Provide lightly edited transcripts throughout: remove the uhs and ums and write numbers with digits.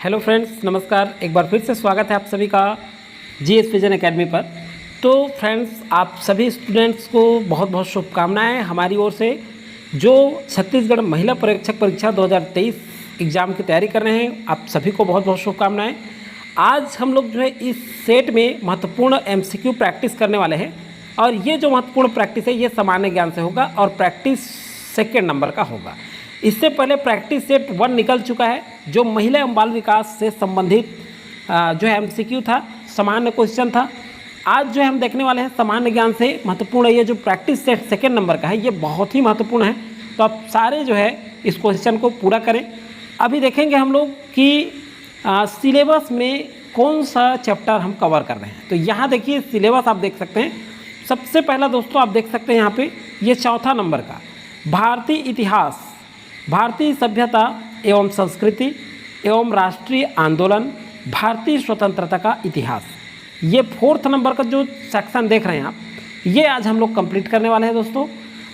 Hello friends, नमस्कार। एक बार फिर से स्वागत है आप सभी का जीएस विजन एकेडमी पर। तो फ्रेंड्स, आप सभी स्टूडेंट्स को बहुत बहुत शुभकामनाएं हमारी ओर से, जो छत्तीसगढ़ महिला पर्यवेक्षक परीक्षा 2023 एग्ज़ाम की तैयारी कर रहे हैं। आप सभी को बहुत बहुत शुभकामनाएं। आज हम लोग जो है इस सेट में महत्वपूर्ण एमसीक्यू प्रैक्टिस करने वाले हैं, और ये जो महत्वपूर्ण प्रैक्टिस है ये सामान्य ज्ञान से होगा और प्रैक्टिस सेकेंड नंबर का होगा। इससे पहले प्रैक्टिस सेट 1 निकल चुका है, जो महिला एवं बाल विकास से संबंधित जो है एमसीक्यू था, सामान्य क्वेश्चन था। आज जो है हम देखने वाले हैं सामान्य ज्ञान से महत्वपूर्ण, ये जो प्रैक्टिस सेट सेकेंड नंबर का है ये बहुत ही महत्वपूर्ण है। तो आप सारे जो है इस क्वेश्चन को पूरा करें। अभी देखेंगे हम लोग कि सिलेबस में कौन सा चैप्टर हम कवर कर रहे हैं। तो यहाँ देखिए सिलेबस आप देख सकते हैं। सबसे पहला दोस्तों आप देख सकते हैं यहाँ पे ये चौथा नंबर का भारतीय इतिहास, भारतीय सभ्यता एवं संस्कृति एवं राष्ट्रीय आंदोलन, भारतीय स्वतंत्रता का इतिहास, ये 4th नंबर का जो सेक्शन देख रहे हैं आप, ये आज हम लोग कंप्लीट करने वाले हैं दोस्तों।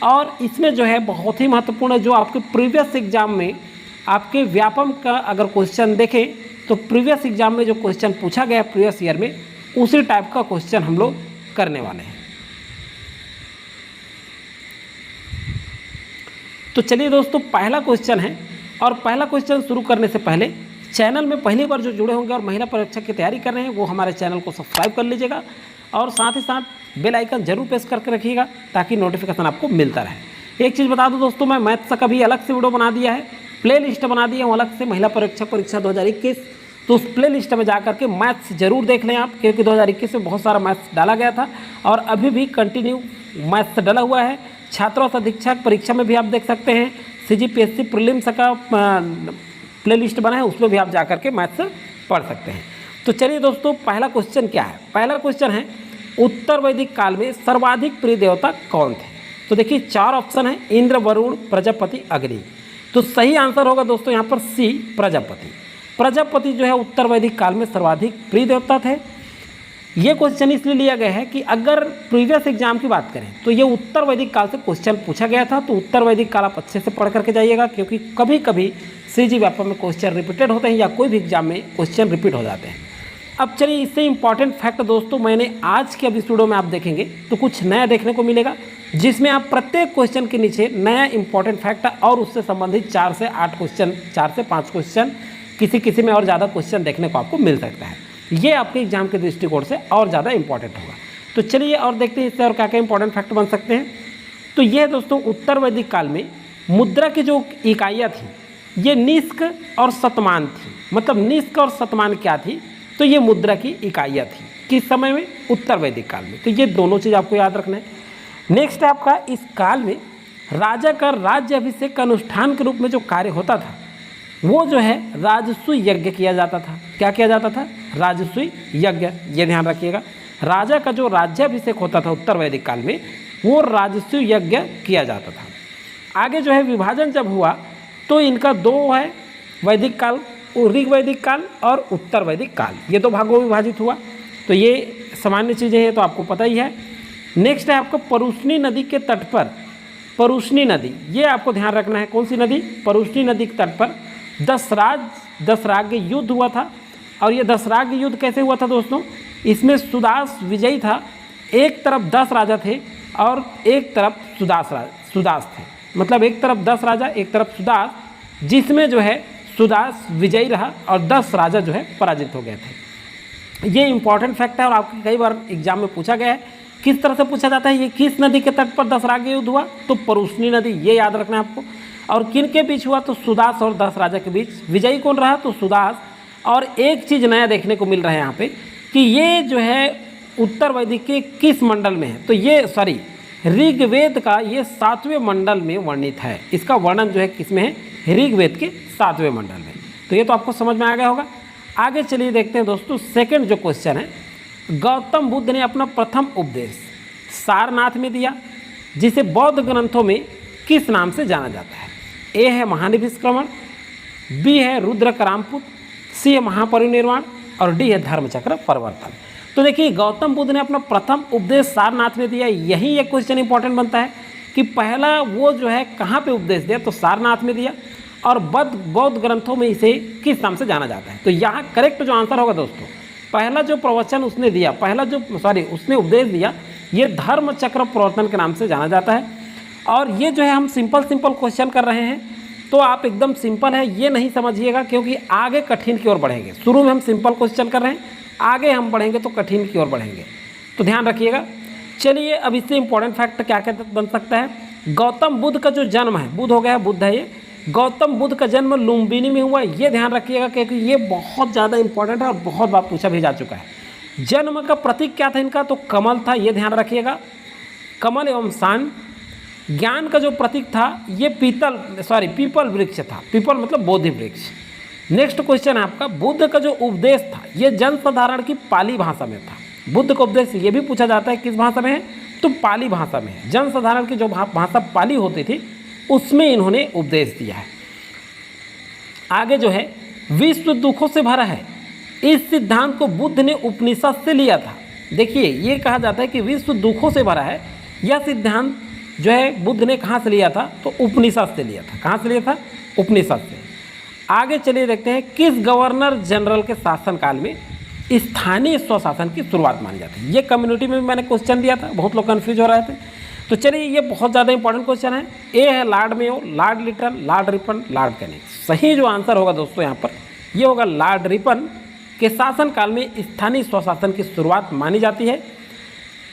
और इसमें जो है बहुत ही महत्वपूर्ण है, जो आपके प्रीवियस एग्जाम में आपके व्यापम का अगर क्वेश्चन देखें तो प्रीवियस एग्जाम में जो क्वेश्चन पूछा गया प्रीवियस ईयर में, उसी टाइप का क्वेश्चन हम लोग करने वाले हैं। तो चलिए दोस्तों, पहला क्वेश्चन है, और पहला क्वेश्चन शुरू करने से पहले चैनल में पहली बार जो जुड़े होंगे और महिला परीक्षक की तैयारी कर रहे हैं वो हमारे चैनल को सब्सक्राइब कर लीजिएगा, और साथ ही साथ बेल आइकन जरूर प्रेस करके रखिएगा ताकि नोटिफिकेशन आपको मिलता रहे। एक चीज़ बता दूं दोस्तों, मैं मैथ्स का भी अलग से वीडियो बना दिया है, प्ले लिस्ट बना दिया हूँ अलग से, महिला परीक्षक परीक्षा 2021। तो उस प्ले लिस्ट में जा करके मैथ्स जरूर देख लें आप, क्योंकि 2021 में बहुत सारा मैथ्स डाला गया था और अभी भी कंटिन्यू मैथ्स डला हुआ है। छात्रों से अधीक्षक परीक्षा में भी आप देख सकते हैं, सीजीपीएससी प्रीलिम्स का प्ले लिस्ट बना है, उसमें भी आप जा करके मैथ्स पढ़ सकते हैं। तो चलिए दोस्तों, पहला क्वेश्चन क्या है। पहला क्वेश्चन है उत्तर वैदिक काल में सर्वाधिक प्रिय देवता कौन थे। तो देखिए 4 ऑप्शन है, इंद्र, वरुण, प्रजापति, अग्नि। तो सही आंसर होगा दोस्तों यहाँ पर सी, प्रजापति। प्रजापति जो है उत्तर वैदिक काल में सर्वाधिक प्रिय देवता थे। ये क्वेश्चन इसलिए लिया गया है कि अगर प्रीवियस एग्जाम की बात करें तो ये उत्तर वैदिक काल से क्वेश्चन पूछा गया था। तो उत्तर वैदिक काल आप अच्छे से पढ़ करके जाइएगा, क्योंकि कभी कभी सीजी व्यापम में क्वेश्चन रिपीटेड होते हैं या कोई भी एग्जाम में क्वेश्चन रिपीट हो जाते हैं। अब चलिए, इससे इंपॉर्टेंट फैक्ट दोस्तों मैंने आज के अभी वीडियो में आप देखेंगे तो कुछ नया देखने को मिलेगा, जिसमें आप प्रत्येक क्वेश्चन के नीचे नया इंपॉर्टेंट फैक्ट और उससे संबंधित 4 से 8 क्वेश्चन, 4 से 5 क्वेश्चन, किसी में और ज़्यादा क्वेश्चन देखने को आपको मिल सकता है। ये आपके एग्जाम के दृष्टिकोण से और ज़्यादा इंपॉर्टेंट होगा। तो चलिए और देखते हैं इससे और क्या क्या इंपॉर्टेंट फैक्ट बन सकते हैं। तो ये दोस्तों उत्तर वैदिक काल में मुद्रा की जो इकाइयाँ थी ये निष्क और शतमान थी। मतलब निष्क और शतमान क्या थी, तो ये मुद्रा की इकाइयाँ थी। किस समय में? उत्तर वैदिक काल में। तो ये दोनों चीज़ आपको याद रखना है। नेक्स्ट है आपका, इस काल में राजा का राज्य अभिषेक का अनुष्ठान के रूप में जो कार्य होता था वो जो है राजसूय यज्ञ किया जाता था। क्या किया जाता था? राजसूय यज्ञ। ये ध्यान रखिएगा, राजा का जो राज्याभिषेक होता था उत्तर वैदिक काल में वो राजसूय यज्ञ किया जाता था। आगे जो है विभाजन जब हुआ तो इनका 2 है, वैदिक काल, ऋग वैदिक काल और उत्तर वैदिक काल, ये 2 भागों में विभाजित हुआ। तो ये सामान्य चीज़ें हैं, तो आपको पता ही है। नेक्स्ट है आपको परुष्णी नदी के तट पर, परुष्णी नदी, ये आपको ध्यान रखना है। कौन सी नदी? परुष्णी नदी के तट पर दशराग्य युद्ध हुआ था। और ये दशराग्य युद्ध कैसे हुआ था दोस्तों? इसमें सुदास विजयी था। एक तरफ 10 राजा थे और एक तरफ सुदास थे। मतलब एक तरफ 10 राजा, एक तरफ सुदास, जिसमें जो है सुदास विजयी रहा और 10 राजा जो है पराजित हो गए थे। ये इंपॉर्टेंट फैक्ट है और आपको कई बार एग्जाम में पूछा गया है। किस तरह से पूछा जाता है, ये किस नदी के तट पर दशराग्य युद्ध हुआ? तो परुष्णी नदी, ये याद रखना है आपको। और किन के बीच हुआ? तो सुदास और 10 राजा के बीच। विजयी कौन रहा? तो सुदास। और एक चीज़ नया देखने को मिल रहा है यहाँ पे कि ये जो है उत्तर वैदिक के किस मंडल में है? तो ये ऋग्वेद का ये 7वें मंडल में वर्णित है। इसका वर्णन जो है किस में है? ऋग्वेद के 7वें मंडल में। तो ये तो आपको समझ में आ गया होगा। आगे चलिए देखते हैं दोस्तों, सेकेंड जो क्वेश्चन है, गौतम बुद्ध ने अपना प्रथम उपदेश सारनाथ में दिया, जिसे बौद्ध ग्रंथों में किस नाम से जाना जाता है? ए है महानिष्क्रमण, बी है रुद्र करामपुत, सी है महापरिनिर्वाण और डी है धर्मचक्र परिवर्तन। तो देखिए गौतम बुद्ध ने अपना प्रथम उपदेश सारनाथ में दिया। यही एक क्वेश्चन इंपॉर्टेंट बनता है कि पहला वो जो है कहाँ पे उपदेश दिया? तो सारनाथ में दिया। और बौद्ध ग्रंथों में इसे किस नाम से जाना जाता है। तो यहाँ करेक्ट जो आंसर होगा दोस्तों, पहला जो प्रवचन उसने दिया, उसने उपदेश दिया, ये धर्म चक्र प्रवर्तन के नाम से जाना जाता है। और ये जो है हम सिंपल क्वेश्चन कर रहे हैं, तो आप एकदम सिंपल है ये नहीं समझिएगा, क्योंकि आगे कठिन की ओर बढ़ेंगे। शुरू में हम सिंपल क्वेश्चन कर रहे हैं, आगे हम बढ़ेंगे तो कठिन की ओर बढ़ेंगे, तो ध्यान रखिएगा। चलिए अब इससे इंपॉर्टेंट फैक्ट क्या क्या बन सकता है। गौतम बुद्ध का जो जन्म है, बुद्ध हो गया बुद्ध है ये, गौतम बुद्ध का जन्म लुम्बिनी में हुआ, ये ध्यान रखिएगा क्योंकि ये बहुत ज़्यादा इंपॉर्टेंट है और बहुत बार पूछा भी जा चुका है। जन्म का प्रतीक क्या था इनका, तो कमल था, ये ध्यान रखिएगा, कमल एवं सान। ज्ञान का जो प्रतीक था ये पीपल वृक्ष था, पीपल मतलब बोधि वृक्ष। नेक्स्ट क्वेश्चन है आपका, बुद्ध का जो उपदेश था ये जन साधारण की पाली भाषा में था। बुद्ध का उपदेश ये भी पूछा जाता है किस भाषा में है, तो पाली भाषा में है। जन साधारण की जो भाषा पाली होती थी उसमें इन्होंने उपदेश दिया है। आगे जो है, विश्व दुखों से भरा है, इस सिद्धांत को बुद्ध ने उपनिषद से लिया था। देखिए ये कहा जाता है कि विश्व दुखों से भरा है, यह सिद्धांत जो है बुद्ध ने कहाँ से लिया था, तो उपनिषद से लिया था। कहाँ से लिया था, उपनिषद से। आगे चलिए देखते हैं, किस गवर्नर जनरल के शासनकाल में स्थानीय स्वशासन की शुरुआत मानी जाती है। ये कम्युनिटी में भी मैंने क्वेश्चन दिया था, बहुत लोग कन्फ्यूज हो रहे थे। तो चलिए ये बहुत ज़्यादा इंपॉर्टेंट क्वेश्चन है। ए है Lord Mayo, Lord Lytton, Lord Ripon, Lord Canning. सही जो आंसर होगा दोस्तों यहाँ पर ये होगा, लॉर्ड रिपन के शासनकाल में स्थानीय स्वशासन की शुरुआत मानी जाती है।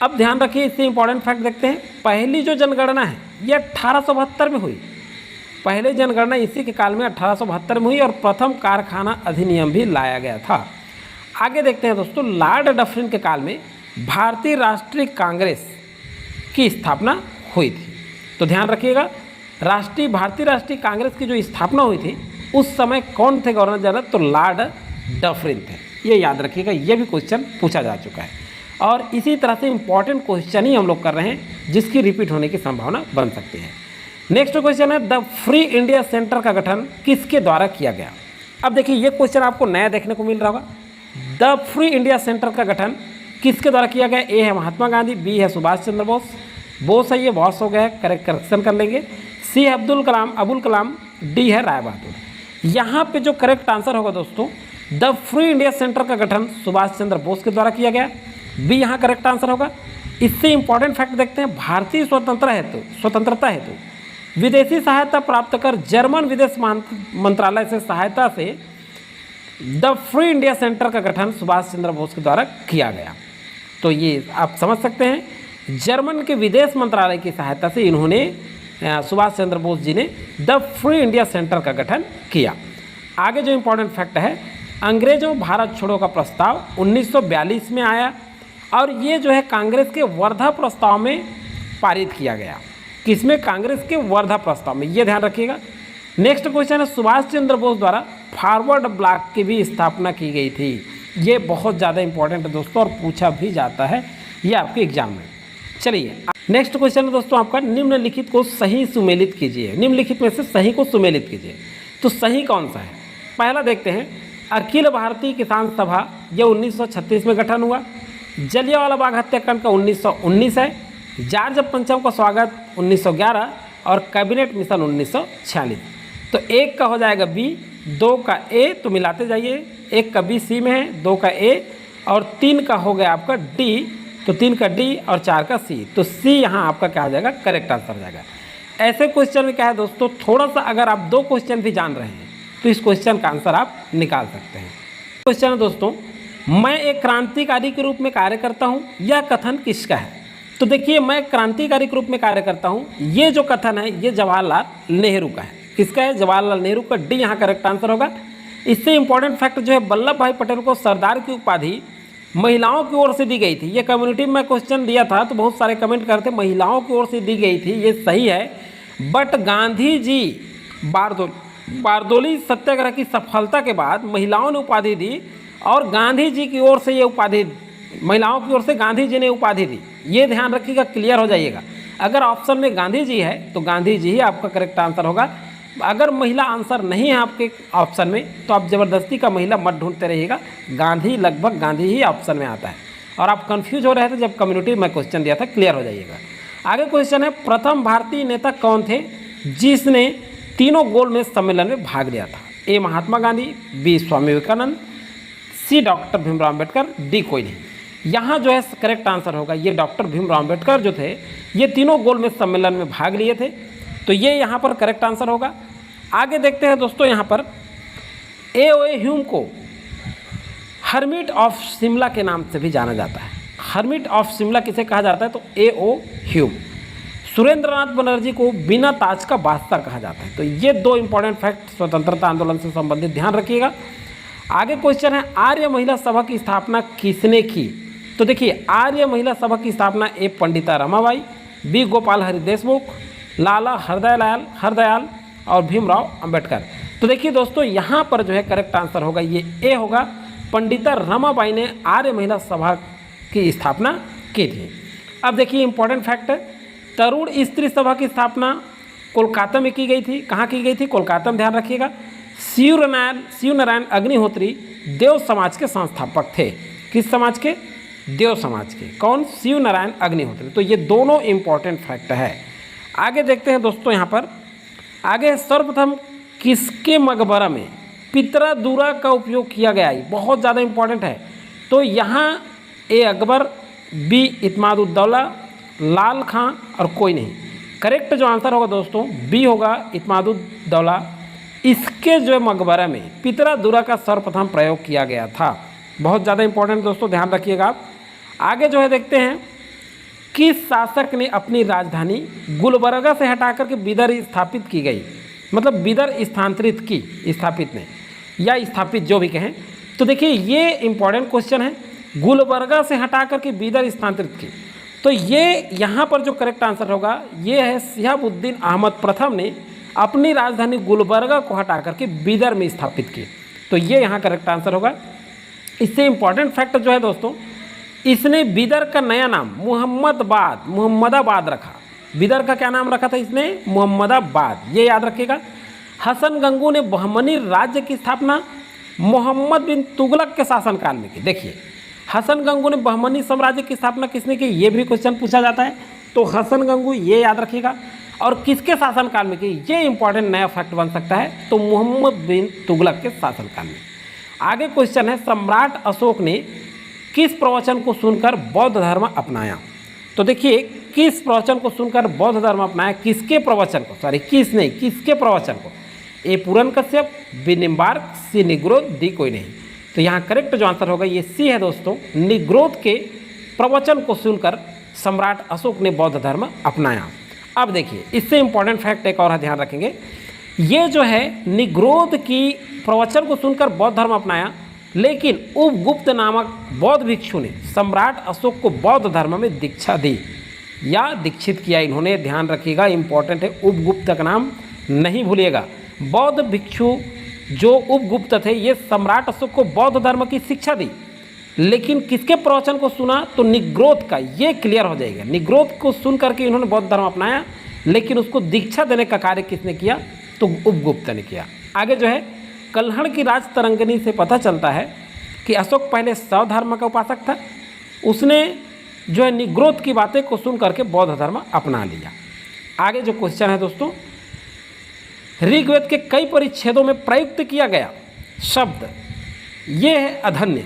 अब ध्यान रखिए, इससे इंपॉर्टेंट फैक्ट देखते हैं। पहली जो जनगणना है ये 1872 में हुई। पहले जनगणना इसी के काल में 1872 में हुई और प्रथम कारखाना अधिनियम भी लाया गया था। आगे देखते हैं दोस्तों, लॉर्ड डफरिन के काल में भारतीय राष्ट्रीय कांग्रेस की स्थापना हुई थी। तो ध्यान रखिएगा, भारतीय राष्ट्रीय कांग्रेस की जो स्थापना हुई थी उस समय कौन थे गवर्नर जनरल, तो लॉर्ड डफरिन थे। ये याद रखिएगा, ये भी क्वेश्चन पूछा जा चुका है। और इसी तरह से इंपॉर्टेंट क्वेश्चन ही हम लोग कर रहे हैं जिसकी रिपीट होने की संभावना बन सकती है। नेक्स्ट क्वेश्चन है, द फ्री इंडिया सेंटर का गठन किसके द्वारा किया गया। अब देखिए ये क्वेश्चन आपको नया देखने को मिल रहा होगा। द फ्री इंडिया सेंटर का गठन किसके द्वारा किया गया। ए है महात्मा गांधी, बी है सुभाष चंद्र बोस है, ये बॉस हो गया है, करेक्शन कर लेंगे। सी है अब्दुल कलाम, डी है राय बहादुर। यहाँ पे जो करेक्ट आंसर होगा दोस्तों, द फ्री इंडिया सेंटर का गठन सुभाष चंद्र बोस के द्वारा किया गया, बी यहाँ करेक्ट आंसर होगा। इससे इंपॉर्टेंट फैक्ट देखते हैं, भारतीय स्वतंत्रता हेतु विदेशी सहायता प्राप्त कर जर्मन विदेश मंत्रालय से सहायता से द फ्री इंडिया सेंटर का गठन सुभाष चंद्र बोस के द्वारा किया गया। तो ये आप समझ सकते हैं, जर्मन के विदेश मंत्रालय की सहायता से इन्होंने सुभाष चंद्र बोस जी ने द फ्री इंडिया सेंटर का गठन किया। आगे जो इंपॉर्टेंट फैक्ट है, अंग्रेजों भारत छोड़ो का प्रस्ताव 1942 में आया और ये जो है कांग्रेस के वर्धा प्रस्ताव में पारित किया गया। किसमें, कांग्रेस के वर्धा प्रस्ताव में, ये ध्यान रखिएगा। नेक्स्ट क्वेश्चन है, सुभाष चंद्र बोस द्वारा फॉरवर्ड ब्लॉक की भी स्थापना की गई थी। ये बहुत ज़्यादा इंपॉर्टेंट है दोस्तों और पूछा भी जाता है ये आपके एग्जाम में। चलिए नेक्स्ट क्वेश्चन है दोस्तों आपका, निम्नलिखित को सही सुमेलित कीजिए। निम्नलिखित में से सही को सुमेलित कीजिए। तो सही कौन सा है, पहला देखते हैं, अखिल भारतीय किसान सभा यह 1936 में गठन हुआ। जलियांवाला बाग हत्याकांड का 1919 है। जॉर्ज पंचम का स्वागत 1911 और कैबिनेट मिशन 1946। तो एक का हो जाएगा बी, दो का ए, तो मिलाते जाइए, एक का बी सी में है, दो का ए और तीन का हो गया आपका डी, तो तीन का डी और चार का सी। तो सी यहाँ आपका क्या हो जाएगा, करेक्ट आंसर हो जाएगा। ऐसे क्वेश्चन में क्या है दोस्तों, थोड़ा सा अगर आप दो क्वेश्चन भी जान रहे हैं तो इस क्वेश्चन का आंसर आप निकाल सकते हैं। क्वेश्चन है दोस्तों, मैं एक क्रांतिकारी के रूप में कार्य करता हूँ, यह कथन किसका है। तो देखिए, मैं क्रांतिकारी के रूप में कार्य करता हूँ, ये जो कथन है ये जवाहरलाल नेहरू का है। किसका है, जवाहरलाल नेहरू का, डी यहाँ करेक्ट आंसर होगा। इससे इंपॉर्टेंट फैक्ट जो है, वल्लभ भाई पटेल को सरदार की उपाधि महिलाओं की ओर से दी गई थी। ये कम्युनिटी में क्वेश्चन दिया था तो बहुत सारे कमेंट करते महिलाओं की ओर से दी गई थी, ये सही है। बट गांधी जी बारदोली सत्याग्रह की सफलता के बाद महिलाओं ने उपाधि दी और गांधी जी की ओर से ये उपाधि, महिलाओं की ओर से गांधी जी ने उपाधि दी। ये ध्यान रखिएगा, क्लियर हो जाइएगा। अगर ऑप्शन में गांधी जी है तो गांधी जी ही आपका करेक्ट आंसर होगा। अगर महिला आंसर नहीं है आपके ऑप्शन में तो आप ज़बरदस्ती का महिला मत ढूंढते रहिएगा, गांधी, लगभग गांधी ही ऑप्शन में आता है। और आप कंफ्यूज हो रहे थे जब कम्युनिटी में क्वेश्चन दिया था, क्लियर हो जाइएगा। आगे क्वेश्चन है, प्रथम भारतीय नेता कौन थे जिसने तीनों गोलमेज सम्मेलन में भाग लिया था? ए महात्मा गांधी, बी स्वामी विवेकानंद, सी डॉक्टर भीमराव अम्बेडकर, डी कोई नहीं। यहाँ जो है करेक्ट आंसर होगा ये डॉक्टर भीमराव अम्बेडकर जो थे ये तीनों गोलमेज सम्मेलन में भाग लिए थे, तो ये यहाँ पर करेक्ट आंसर होगा। आगे देखते हैं दोस्तों, यहाँ पर ए ह्यूम को हर्मिट ऑफ शिमला के नाम से भी जाना जाता है। हर्मिट ऑफ शिमला किसे कहा जाता है? तो ए ह्यूम। सुरेंद्रनाथ बनर्जी को बिना ताज का बादशाह कहा जाता है। तो ये दो इंपॉर्टेंट फैक्ट स्वतंत्रता आंदोलन से संबंधित ध्यान रखिएगा। आगे क्वेश्चन है आर्य महिला सभा की स्थापना किसने की? तो देखिए आर्य महिला सभा की स्थापना ए पंडिता रमाबाई, बी गोपाल हरि देशमुख, लाला हरदयाल और भीमराव अंबेडकर। तो देखिए दोस्तों यहाँ पर जो है करेक्ट आंसर होगा ये ए होगा, पंडिता रमाबाई ने आर्य महिला सभा की स्थापना की थी। अब देखिए इंपॉर्टेंट फैक्ट है, तरुण स्त्री सभा की स्थापना कोलकाता में की गई थी। कहाँ की गई थी? कोलकाता में, ध्यान रखिएगा। शिव नारायण अग्निहोत्री देव समाज के संस्थापक थे। किस समाज के? देव समाज के। कौन? शिव नारायण अग्निहोत्री। तो ये दोनों इंपॉर्टेंट फैक्ट है। आगे देखते हैं दोस्तों, यहाँ पर आगे सर्वप्रथम किसके मकबरा में पितरादुरा का उपयोग किया गया? ये बहुत ज़्यादा इंपॉर्टेंट है। तो यहाँ ए अकबर, बी इत्मादुद्दौला, लाल खां और कोई नहीं। करेक्ट जो आंसर होगा दोस्तों बी होगा, इत्मादुद्दौला। इसके जो मकबरा में पितरादुरा का सर्वप्रथम प्रयोग किया गया था। बहुत ज़्यादा इंपॉर्टेंट दोस्तों, ध्यान रखिएगा आप। आगे जो है देखते हैं किस शासक ने अपनी राजधानी गुलबर्गा से हटाकर के बिदर स्थापित की गई? मतलब बिदर स्थानांतरित की, स्थापित ने या स्थापित जो भी कहें। तो देखिए ये इंपॉर्टेंट क्वेश्चन है, गुलबर्गा से हटाकर के बिदर स्थानांतरित की। तो ये यहाँ पर जो करेक्ट आंसर होगा ये है शिहाबुद्दीन अहमद प्रथम ने अपनी राजधानी गुलबर्गा को हटाकर के बिदर में स्थापित की। तो ये यहाँ करेक्ट आंसर होगा। इससे इंपॉर्टेंट फैक्ट जो है दोस्तों, इसने बिदर का नया नाम मुहम्मदाबाद रखा। बिदर का क्या नाम रखा था इसने? मुहम्मदाबाद। ये याद रखिएगा। हसन गंगू ने बहमनी राज्य की स्थापना मोहम्मद बिन तुगलक के शासनकाल में की। देखिए हसन गंगू ने बहमनी साम्राज्य की स्थापना किसने की? ये भी क्वेश्चन पूछा जाता है। तो हसन गंगू ये याद रखिएगा। और किसके शासनकाल में की? ये इंपॉर्टेंट नया फैक्ट बन सकता है। तो मोहम्मद बिन तुगलक के शासनकाल में। आगे क्वेश्चन है सम्राट अशोक ने किस प्रवचन को सुनकर बौद्ध धर्म अपनाया? तो देखिए किस प्रवचन को सुनकर बौद्ध धर्म अपनाया? किसके प्रवचन को? सॉरी किस नहीं, किसके प्रवचन को? ए पूरन कश्यप, बी निम्बार्क, सी निग्रोध, डी कोई नहीं। तो यहाँ करेक्ट जो आंसर होगा ये सी है दोस्तों। निग्रोध के प्रवचन को सुनकर सम्राट अशोक ने बौद्ध धर्म अपनाया। अब देखिए इससे इंपॉर्टेंट फैक्ट एक और ध्यान रखेंगे, ये जो है निग्रोध की प्रवचन को सुनकर बौद्ध धर्म अपनाया, लेकिन उपगुप्त नामक बौद्ध भिक्षु ने सम्राट अशोक को बौद्ध धर्म में दीक्षा दी या दीक्षित किया। इन्होंने, ध्यान रखिएगा इंपॉर्टेंट है, उपगुप्त का नाम नहीं भूलिएगा। बौद्ध भिक्षु जो उपगुप्त थे ये सम्राट अशोक को बौद्ध धर्म की शिक्षा दी, लेकिन किसके प्रवचन को सुना? तो निग्रोध का। ये क्लियर हो जाएगा। निग्रोध को सुन करके इन्होंने बौद्ध धर्म अपनाया, लेकिन उसको दीक्षा देने का कार्य किसने किया? तो उपगुप्त ने किया। आगे जो है कल्हड़ की राज तरंगिणी से पता चलता है कि अशोक पहले शैव धर्म का उपासक था। उसने जो है निग्रोध की बातें को सुन करके बौद्ध धर्म अपना लिया। आगे जो क्वेश्चन है दोस्तों, ऋग्वेद के कई परिच्छेदों में प्रयुक्त किया गया शब्द ये है अधन्य।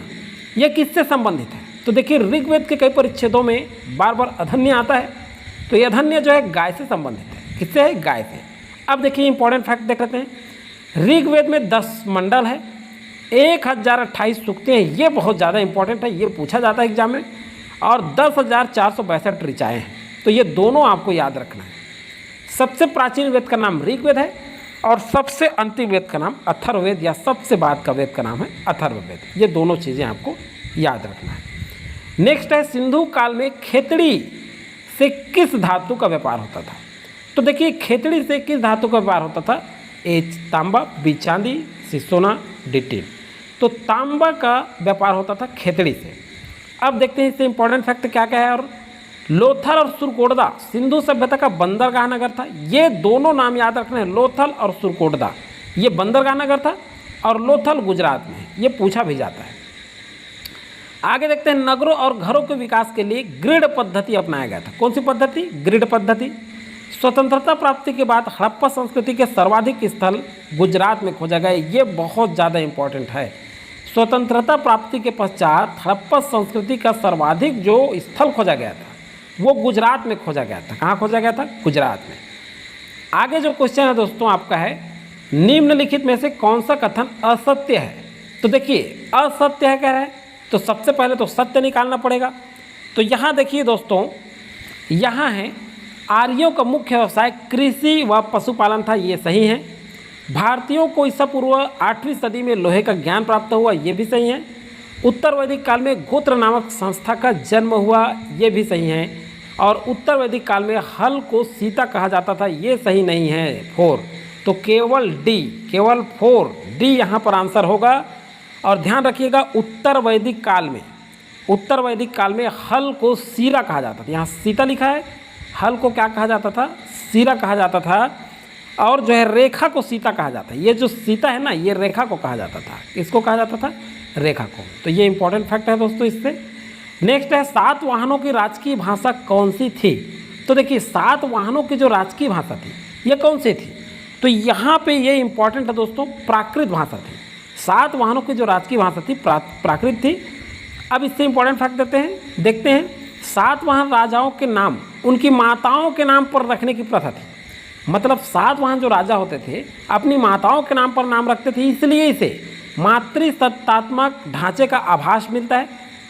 यह किससे संबंधित है? तो देखिए ऋग्वेद के कई परिच्छेदों में बार बार अधन्य आता है। तो ये अधन्य जो है गाय से संबंधित है। किससे है? गाय से। अब देखिए इंपॉर्टेंट फैक्ट देख लेते हैं। ऋग्वेद में 10 मंडल है, 1028 सूक्तें हैं। ये बहुत ज़्यादा इंपॉर्टेंट है, ये पूछा जाता है एग्जाम में। और 10,462 ऋचाएँ हैं। तो ये दोनों आपको याद रखना है। सबसे प्राचीन वेद का नाम ऋग्वेद है और सबसे अंतिम वेद का नाम अथर्ववेद या सबसे बाद का वेद का नाम है अथर्ववेद। ये दोनों चीज़ें आपको याद रखना है। नेक्स्ट है सिंधु काल में खेतड़ी से किस धातु का व्यापार होता था? तो देखिए खेतड़ी से किस धातु का व्यापार होता था? ए तांबा, बी चांदी, सी सोना, डी टीन। तो तांबा का व्यापार होता था खेतड़ी से। अब देखते हैं इससे इंपॉर्टेंट फैक्ट क्या क्या है। और लोथल और सुरकोटदा सिंधु सभ्यता का बंदरगाह नगर था। ये दोनों नाम याद रखने हैं, लोथल और सुरकोटदा। ये बंदरगाह नगर था और लोथल गुजरात में, ये पूछा भी जाता है। आगे देखते हैं नगरों और घरों के विकास के लिए ग्रिड पद्धति अपनाया गया था। कौन सी पद्धति? ग्रिड पद्धति। स्वतंत्रता प्राप्ति के बाद हड़प्पा संस्कृति के सर्वाधिक स्थल गुजरात में खोजा गया। ये बहुत ज़्यादा इम्पोर्टेंट है। स्वतंत्रता प्राप्ति के पश्चात हड़प्पा संस्कृति का सर्वाधिक जो स्थल खोजा गया था वो गुजरात में खोजा गया था। कहाँ खोजा गया था? गुजरात में। आगे जो क्वेश्चन है दोस्तों आपका है, निम्नलिखित में से कौन सा कथन असत्य है? तो देखिए असत्य है कह रहे हैं, तो सबसे पहले तो सत्य निकालना पड़ेगा। तो यहाँ देखिए दोस्तों, यहाँ है आर्यों का मुख्य व्यवसाय कृषि व पशुपालन था, ये सही है। भारतीयों को ईसा पूर्व 8वीं सदी में लोहे का ज्ञान प्राप्त हुआ, ये भी सही है। उत्तर वैदिक काल में गोत्र नामक संस्था का जन्म हुआ, ये भी सही है। और उत्तर वैदिक काल में हल को सीता कहा जाता था, ये सही नहीं है 4। तो केवल डी, केवल 4 डी यहाँ पर आंसर होगा। और ध्यान रखिएगा उत्तर वैदिक काल में, उत्तर वैदिक काल में हल को सीरा कहा जाता था। यहाँ सीता लिखा है, हल को क्या कहा जाता था? सीरा कहा जाता था। और जो है रेखा को सीता कहा जाता है। ये जो सीता है ना, ये रेखा को कहा जाता था। इसको कहा जाता था? रेखा को। तो ये इंपॉर्टेंट फैक्ट है दोस्तों इससे। नेक्स्ट है सातवाहनों की राजकीय भाषा कौन सी थी? तो देखिए सातवाहनों की जो राजकीय भाषा थी ये कौन सी थी? तो यहाँ पे ये इंपॉर्टेंट है दोस्तों, प्राकृत भाषा थी। सातवाहनों की जो राजकीय भाषा थी प्राकृत थी। अब इससे इंपॉर्टेंट फैक्ट देखते हैं। सातवाहन राजाओं के नाम उनकी माताओं के नाम पर रखने की प्रथा थी। मतलब सातवाहन जो राजा होते थे अपनी माताओं के नाम पर नाम रखते थे, इसलिए इसे मातृसत्तात्मक ढांचे का आभास मिलता है।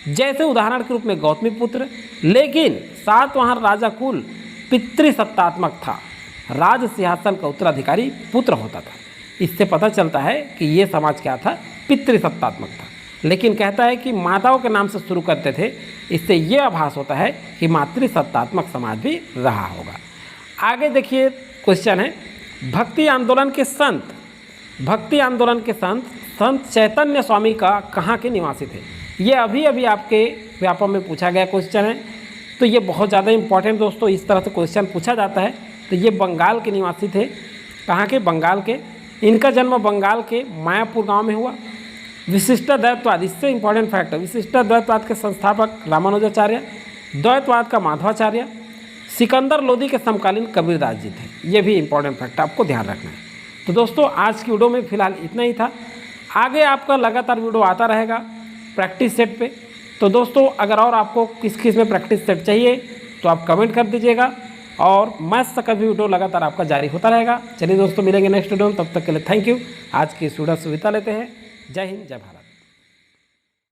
जैसे उदाहरण के रूप में गौतमी पुत्र, लेकिन सातवाहन राजा कुल पितृसत्तात्मक था। राज सिंहासन का उत्तराधिकारी पुत्र होता था। इससे पता चलता है कि ये समाज क्या था? पितृसत्तात्मक था। लेकिन कहता है कि माताओं के नाम से शुरू करते थे, इससे ये आभास होता है कि मातृसत्तात्मक समाज भी रहा होगा। आगे देखिए क्वेश्चन है, भक्ति आंदोलन के संत संत चैतन्य स्वामी का कहाँ के निवासी थे? ये अभी आपके व्यापम में पूछा गया क्वेश्चन है। तो ये बहुत ज़्यादा इंपॉर्टेंट दोस्तों, इस तरह से क्वेश्चन पूछा जाता है। तो ये बंगाल के निवासी थे। कहाँ के? बंगाल के। इनका जन्म बंगाल के मायापुर गांव में हुआ। विशिष्ट द्वैतवाद, इससे इंपॉर्टेंट फैक्ट है, विशिष्ट द्वैतवाद के संस्थापक रामानुजाचार्य, द्वैतवाद का माधवाचार्य, सिकंदर लोदी के समकालीन कबीरदास जी थे। ये भी इंपॉर्टेंट फैक्ट आपको ध्यान रखना है। तो दोस्तों आज की वीडियो में फिलहाल इतना ही था। आगे आपका लगातार वीडियो आता रहेगा प्रैक्टिस सेट पे। तो दोस्तों अगर और आपको किस में प्रैक्टिस सेट चाहिए तो आप कमेंट कर दीजिएगा, और मैथ्स का भी वीडियो लगातार आपका जारी होता रहेगा। चलिए दोस्तों मिलेंगे नेक्स्ट वीडियो में, तब तक के लिए थैंक यू। आज की इस वीडियो से विदा लेते हैं। जय हिंद, जय भारत।